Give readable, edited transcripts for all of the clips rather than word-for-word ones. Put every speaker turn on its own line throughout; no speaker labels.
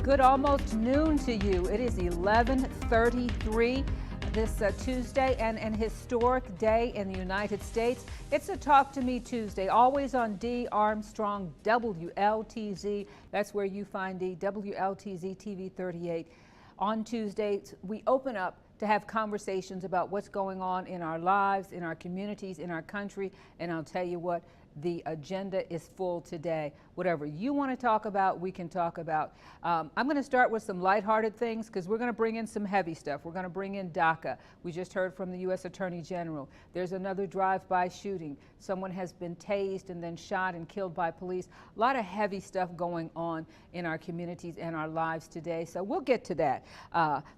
Good almost noon to you. It is 11:33 this Tuesday, and an historic day in the United States. It's a Talk to Me Tuesday, always on D. Armstrong WLTZ. That's where you find the WLTZ TV 38. On Tuesdays, we open up to have conversations about what's going on in our lives, in our communities, in our country, and I'll tell you what, the agenda is full today. Whatever you want to talk about, we can talk about. I'm going to start with some lighthearted things because we're going to bring in some heavy stuff. We're going to bring in DACA. We just heard from the U.S. Attorney General. There's another drive-by shooting. Someone has been tased and then shot and killed by police. A lot of heavy stuff going on in our communities and our lives today. So we'll get to that.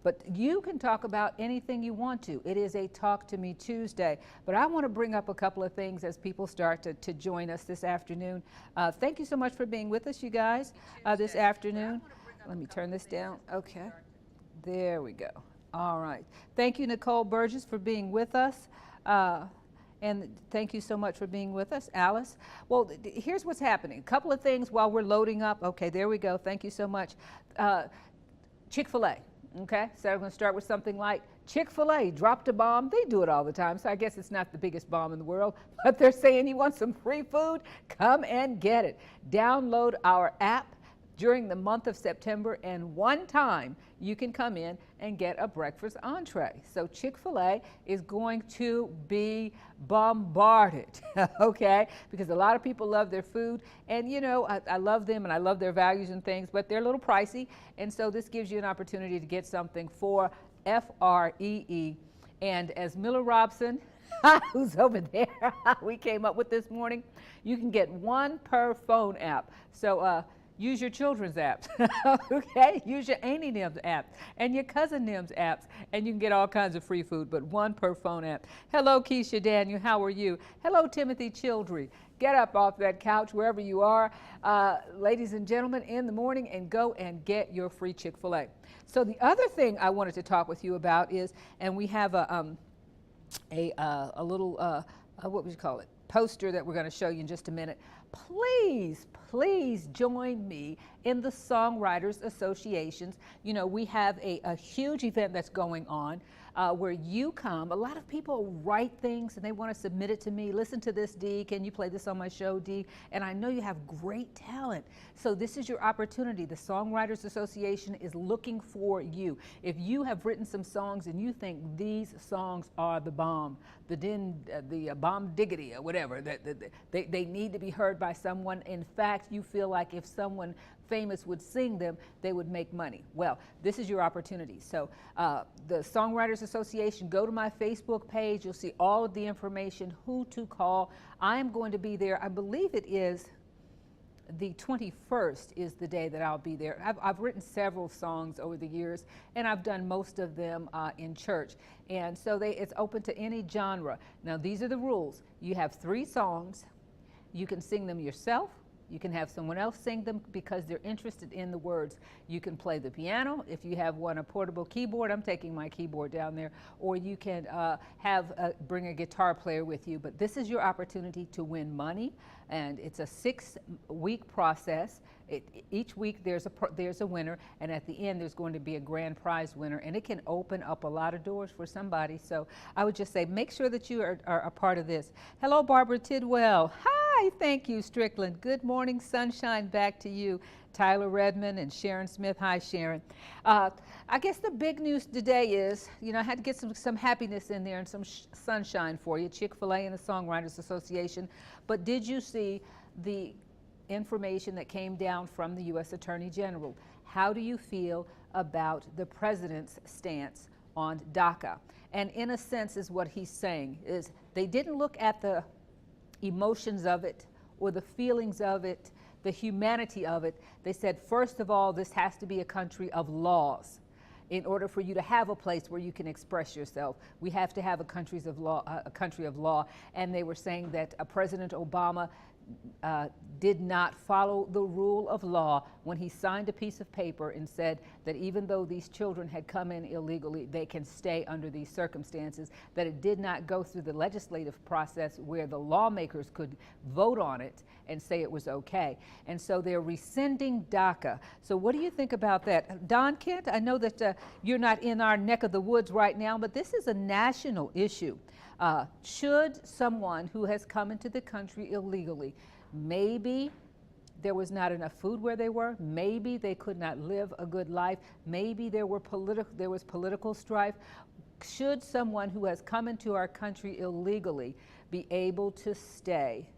But you can talk about anything you want to. It is a Talk to Me Tuesday. But I want to bring up a couple of things as people start to join us this afternoon. Thank you so much for being with us, you guys, this afternoon. Let me turn this down. Okay. There we go. All right. Thank you, Nicole Burgess, for being with us. And thank you so much for being with us, Alice. Well, here's what's happening. A couple of things while we're loading up. Okay, there we go. Thank you so much. Chick-fil-A. Okay, so I'm going to start with something like Chick-fil-A dropped a bomb. They do it all the time, so I guess it's not the biggest bomb in the world, but they're saying you want some free food? Come and get it. Download our app during the month of September, and one time you can come in and get a breakfast entree. So Chick-fil-A is going to be bombarded, okay? Because a lot of people love their food, and you know, I love them and I love their values and things, but they're a little pricey, and so this gives you an opportunity to get something for Free. And as Miller Robson, who's over there, we came up with this morning, you can get one per phone app. So use your children's apps, okay? Use your Auntie Nim's apps and your Cousin Nim's apps, and you can get all kinds of free food, but one per phone app. Hello, Keisha Daniel, how are you? Hello, Timothy Childry. Get up off that couch wherever you are, ladies and gentlemen, in the morning, and go and get your free Chick-fil-A. So the other thing I wanted to talk with you about is, and we have a little, what would you call it, poster that we're going to show you in just a minute. Please join me in the Songwriters Associations. You know, we have a huge event that's going on where you come. A lot of people write things and they want to submit it to me. Listen to this, Dee. Can you play this on my show, Dee? And I know you have great talent. So this is your opportunity. The Songwriters Association is looking for you. If you have written some songs and you think these songs are the bomb, the bomb diggity or whatever, they need to be heard by someone. In fact, you feel like if someone famous would sing them, they would make money. Well, this is your opportunity. So the Songwriters Association, go to my Facebook page. You'll see all of the information, who to call. I am going to be there. I believe it is the 21st is the day that I'll be there. I've written several songs over the years, and I've done most of them in church. And so it's open to any genre. Now, these are the rules. You have 3 songs. You can sing them yourself. You can have someone else sing them because they're interested in the words. You can play the piano if you have a portable keyboard. I'm taking my keyboard down there. Or you can bring a guitar player with you. But this is your opportunity to win money, and it's a 6-week process. Each week there's a winner, and at the end there's going to be a grand prize winner, and it can open up a lot of doors for somebody. So I would just say make sure that you are a part of this. Hello, Barbara Tidwell. Hi, thank you, Strickland. Good morning, sunshine, back to you. Tyler Redmond and Sharon Smith. Hi, Sharon. I guess the big news today is, you know, I had to get some happiness in there and some sunshine for you. Chick-fil-A and the Songwriters Association. But did you see the information that came down from the U.S. Attorney General? How do you feel about the president's stance on DACA? And in a sense is what he's saying is they didn't look at the emotions of it or the feelings of it, the humanity of it. They said, first of all, this has to be a country of laws. In order for you to have a place where you can express yourself, we have to have a country of law. And they were saying that President Obama did not follow the rule of law when he signed a piece of paper and said that even though these children had come in illegally, they can stay under these circumstances, that it did not go through the legislative process where the lawmakers could vote on it and say it was okay. And so they're rescinding DACA. So what do you think about that? Don Kent, I know that you're not in our neck of the woods right now, but this is a national issue. Should someone who has come into the country illegally, maybe there was not enough food where they were, maybe they could not live a good life, maybe there was political strife, should someone who has come into our country illegally be able to stay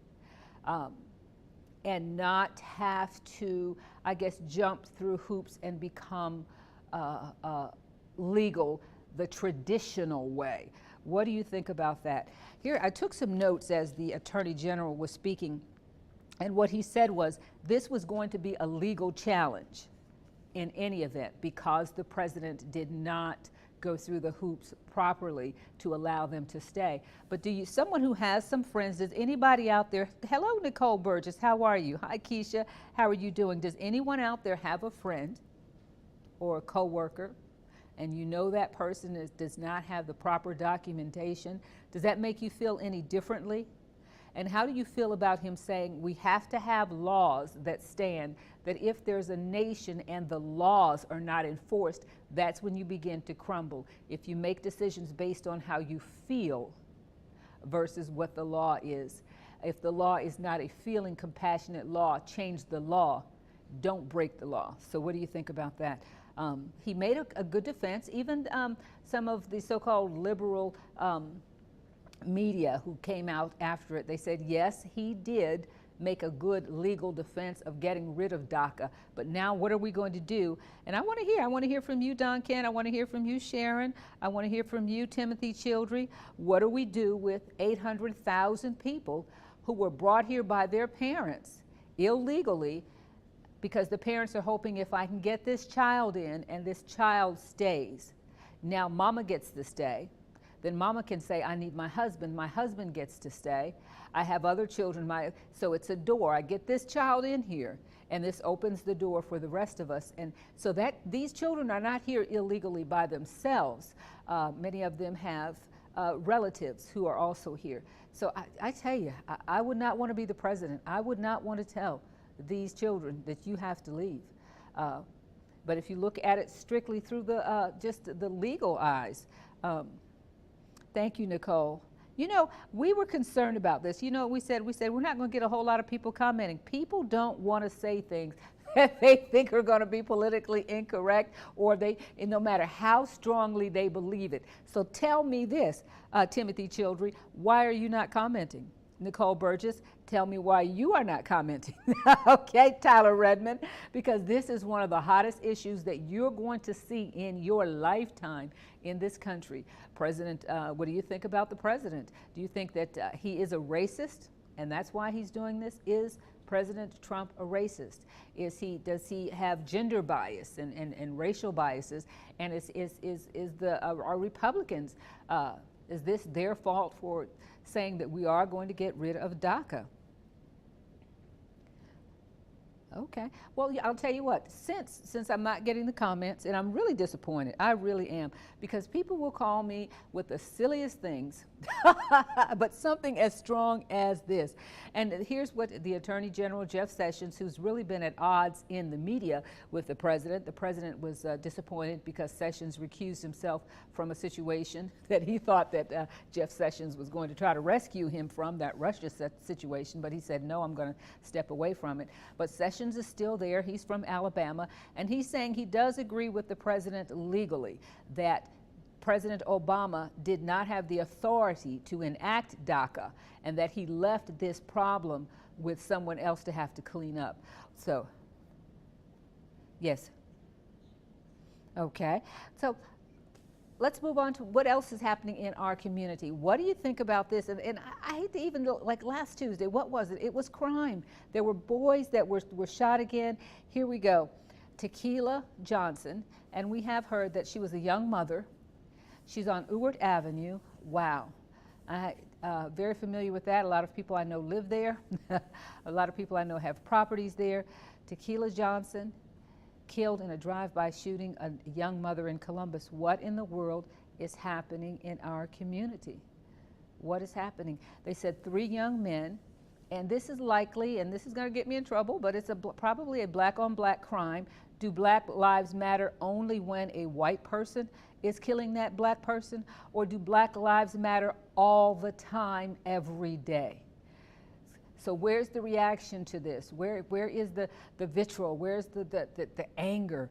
and not have to, I guess, jump through hoops and become legal the traditional way? What do you think about that? Here, I took some notes as the Attorney General was speaking, and what he said was this was going to be a legal challenge in any event because the president did not go through the hoops properly to allow them to stay. But someone who has some friends, does anybody out there, hello Nicole Burgess, how are you? Hi Keisha, how are you doing? Does anyone out there have a friend or a coworker and you know that person does not have the proper documentation? Does that make you feel any differently? And how do you feel about him saying we have to have laws that stand, that if there's a nation and the laws are not enforced, that's when you begin to crumble? If you make decisions based on how you feel versus what the law is. If the law is not a feeling compassionate law, change the law. Don't break the law. So what do you think about that? He made a good defense. Even some of the so-called liberal media who came out after it, they said, yes, he did make a good legal defense of getting rid of DACA. But now what are we going to do? And I want to hear from you, Don Kent. I want to hear from you, Sharon. I want to hear from you, Timothy Childry. What do we do with 800,000 people who were brought here by their parents illegally because the parents are hoping if I can get this child in and this child stays, now mama gets to stay. Then mama can say, I need my husband gets to stay. I have other children, so it's a door. I get this child in here, and this opens the door for the rest of us. And so that these children are not here illegally by themselves. Many of them have relatives who are also here. So I tell you, I would not want to be the president. I would not want to tell these children that you have to leave. But if you look at it strictly through the just the legal eyes, thank you, Nicole. You know, we were concerned about this. You know, we said we're not going to get a whole lot of people commenting. People don't want to say things that they think are going to be politically incorrect, or no matter how strongly they believe it. So tell me this, Timothy Childry, why are you not commenting? Nicole Burgess, tell me why you are not commenting. Okay, Tyler Redmond, because this is one of the hottest issues that you're going to see in your lifetime in this country. President, what do you think about the president? Do you think that he is a racist and that's why he's doing this? Is President Trump a racist? Does he have gender bias and racial biases? And are Republicans, is this their fault for saying that we are going to get rid of DACA? Okay, well, I'll tell you what, since I'm not getting the comments, and I'm really disappointed, I really am, because people will call me with the silliest things, but something as strong as this. And here's what the Attorney General, Jeff Sessions, who's really been at odds in the media with the president was disappointed because Sessions recused himself from a situation that he thought that Jeff Sessions was going to try to rescue him from, that Russia situation, but he said, no, I'm going to step away from it. But Sessions is still there. He's from Alabama, and he's saying he does agree with the president legally that President Obama did not have the authority to enact DACA, and that he left this problem with someone else to have to clean up. So, yes. Okay. So let's move on to what else is happening in our community. What do you think about this? And I hate to even go, like last Tuesday, what was it? It was crime. There were boys that were shot again. Here we go. Tequila Johnson, and we have heard that she was a young mother. She's on Ewart Avenue. Wow. Very familiar with that. A lot of people I know live there. A lot of people I know have properties there. Tequila Johnson, killed in a drive-by shooting, a young mother in Columbus. What in the world is happening in our community? What is happening? They said 3 young men, and this is likely, and this is going to get me in trouble, but it's probably a black-on-black crime. Do Black Lives Matter only when a white person is killing that black person, or do Black Lives Matter all the time, every day? So where's the reaction to this? Where is the vitriol? Where's the anger?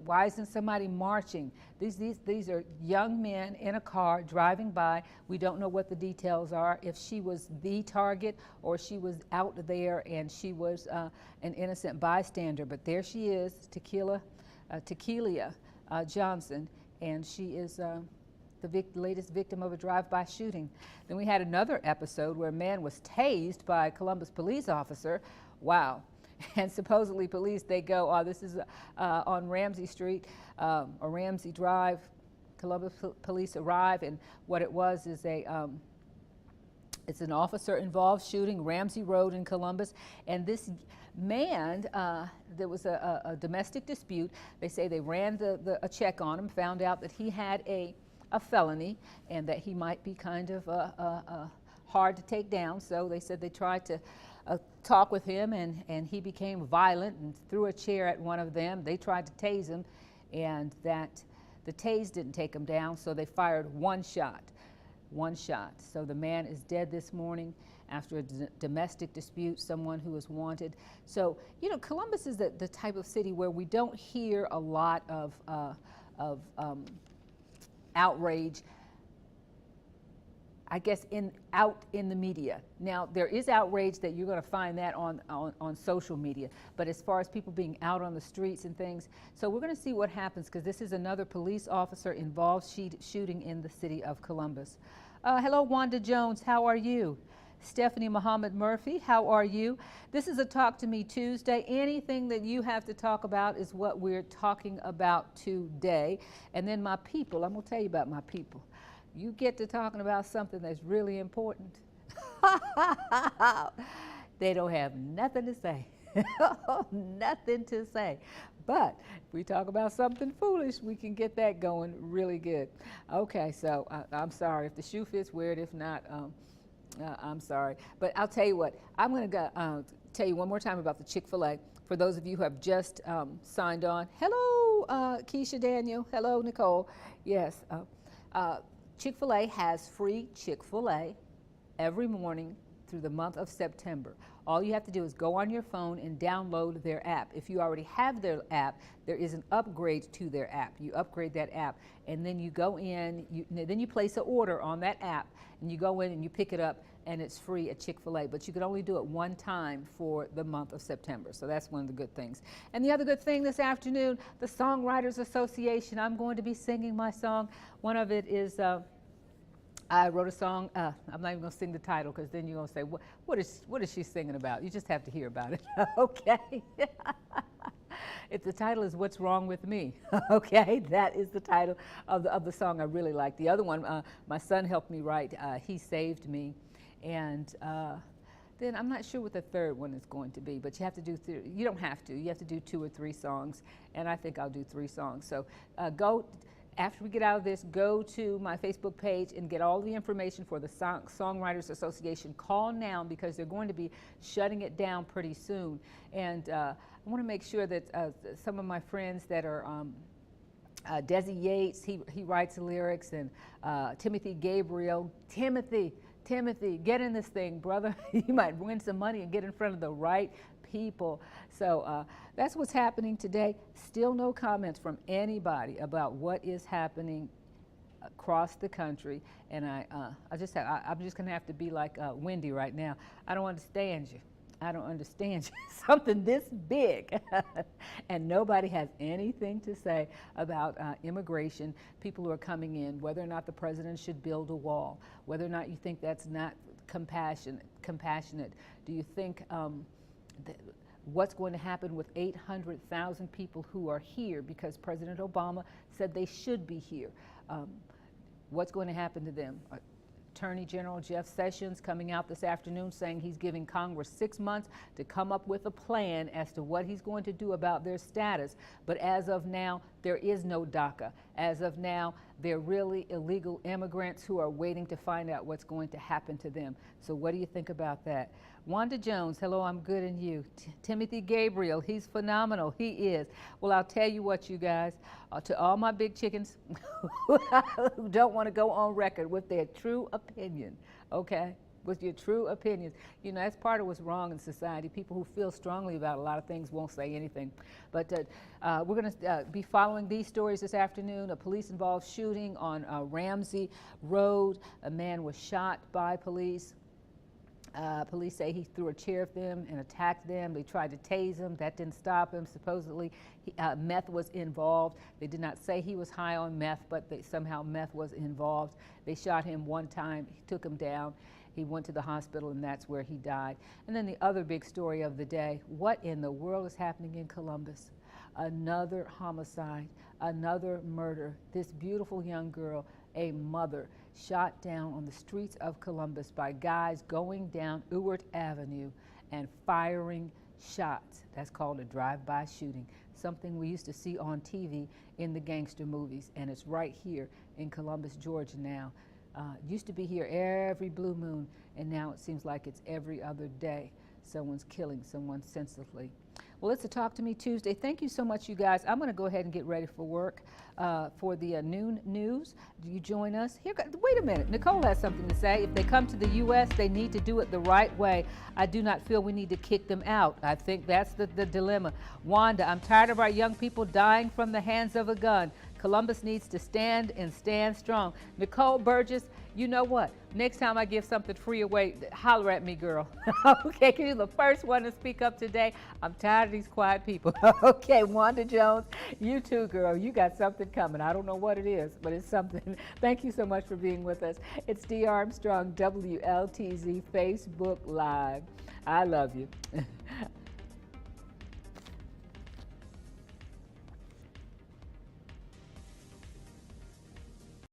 Why isn't somebody marching? These are young men in a car driving by. We don't know what the details are, if she was the target or she was out there and she was an innocent bystander. But there she is, Tequila Johnson, and she is the latest victim of a drive-by shooting. Then we had another episode where a man was tased by a Columbus police officer. Wow. And supposedly police, they go, oh, this is on Ramsey Street or Ramsey Drive. Columbus police arrive, and what it was is it's an officer-involved shooting, Ramsey Road in Columbus, and this man, there was a domestic dispute. They say they ran a check on him, found out that he had a felony and that he might be kind of hard to take down. So they said they tried to talk with him, and he became violent and threw a chair at one of them. They tried to tase him, and that the tase didn't take him down, so they fired one shot. So the man is dead this morning after a domestic dispute, someone who was wanted. So, you know, Columbus is the type of city where we don't hear a lot of outrage, I guess, out in the media. Now, there is outrage that you're going to find that on social media, but as far as people being out on the streets and things, so we're going to see what happens, because this is another police officer involved shooting in the city of Columbus. Hello, Wanda Jones, how are you? Stephanie Muhammad Murphy, how are you? This is a Talk to Me Tuesday. Anything that you have to talk about is what we're talking about today. And then my people, I'm going to tell you about my people. You get to talking about something that's really important. They don't have nothing to say. Nothing to say. But if we talk about something foolish, we can get that going really good. Okay, so I'm sorry. If the shoe fits, wear it. If not, I'm sorry. But I'll tell you what, I'm going to tell you one more time about the Chick-fil-A. For those of you who have just signed on, hello, Keisha Daniel. Hello, Nicole. Yes, Chick-fil-A has free Chick-fil-A every morning through the month of September. All you have to do is go on your phone and download their app. If you already have their app, there is an upgrade to their app. You upgrade that app, and then you go in, then you place an order on that app, and you go in and you pick it up, and it's free at Chick-fil-A. But you can only do it one time for the month of September. So that's one of the good things. And the other good thing this afternoon, the Songwriters Association. I'm going to be singing my song. One of it is, I wrote a song. I'm not even going to sing the title, because then you're going to say, what is she singing about? You just have to hear about it. Okay. If the title is What's Wrong With Me, okay, that is the title of the song I really like. The other one, my son helped me write, He Saved Me. And then I'm not sure what the third one is going to be, but you have to do, you don't have to. You have to do 2 or 3 songs, and I think I'll do 3 songs. So after we get out of this, go to my Facebook page and get all the information for the Songwriters Association. Call now, because they're going to be shutting it down pretty soon. And I want to make sure that some of my friends that are Desi Yates, he writes the lyrics, and Timothy Gabriel. Timothy, get in this thing, brother. You might win some money and get in front of the right people. So that's what's happening today. Still no comments from anybody about what is happening across the country. And I'm just going to have to be like Wendy right now. I don't understand you. I don't understand you. Something this big. And nobody has anything to say about immigration, people who are coming in, whether or not the president should build a wall, whether or not you think that's not compassionate. Do you think what's going to happen with 800,000 people who are here because President Obama said they should be here? What's going to happen to them? Attorney General Jeff Sessions coming out this afternoon saying he's giving Congress 6 months to come up with a plan as to what he's going to do about their status. But as of now, there is no DACA. As of now, they're really illegal immigrants who are waiting to find out what's going to happen to them. So what do you think about that? Wanda Jones, hello, I'm good, and you? Timothy Gabriel, he's phenomenal, he is. Well, I'll tell you what, you guys, to all my big chickens who don't want to go on record with their true opinion, okay? With your true opinions. You know, that's part of what's wrong in society. People who feel strongly about a lot of things won't say anything. But we're going to be following these stories this afternoon. A police-involved shooting on Ramsey Road. A man was shot by police. Police say he threw a chair at them and attacked them. They tried to tase him. That didn't stop him. Supposedly, meth was involved. They did not say he was high on meth, but somehow meth was involved. They shot him one time. He took him down. He went to the hospital, and that's where he died. And then the other big story of the day, what in the world is happening in Columbus? Another homicide, another murder. This beautiful young girl, a mother, shot down on the streets of Columbus by guys going down Ewart Avenue and firing shots. That's called a drive-by shooting, something we used to see on TV in the gangster movies, and it's right here in Columbus, Georgia now. Used to be here every blue moon, and now it seems like it's every other day. Someone's killing someone senselessly. Well, it's a Talk to Me Tuesday. Thank you so much, you guys. I'm going to go ahead and get ready for work for the noon news. Do you join us? Wait a minute. Nicole has something to say. If they come to the U.S., they need to do it the right way. I do not feel we need to kick them out. I think that's the dilemma. Wanda, I'm tired of our young people dying from the hands of a gun. Columbus needs to stand and stand strong. Nicole Burgess, you know what? Next time I give something free away, holler at me, girl. Okay, you're the first one to speak up today. I'm tired of these quiet people. Okay, Wanda Jones, you too, girl. You got something coming. I don't know what it is, but it's something. Thank you so much for being with us. It's Dee Armstrong, WLTZ Facebook Live. I love you.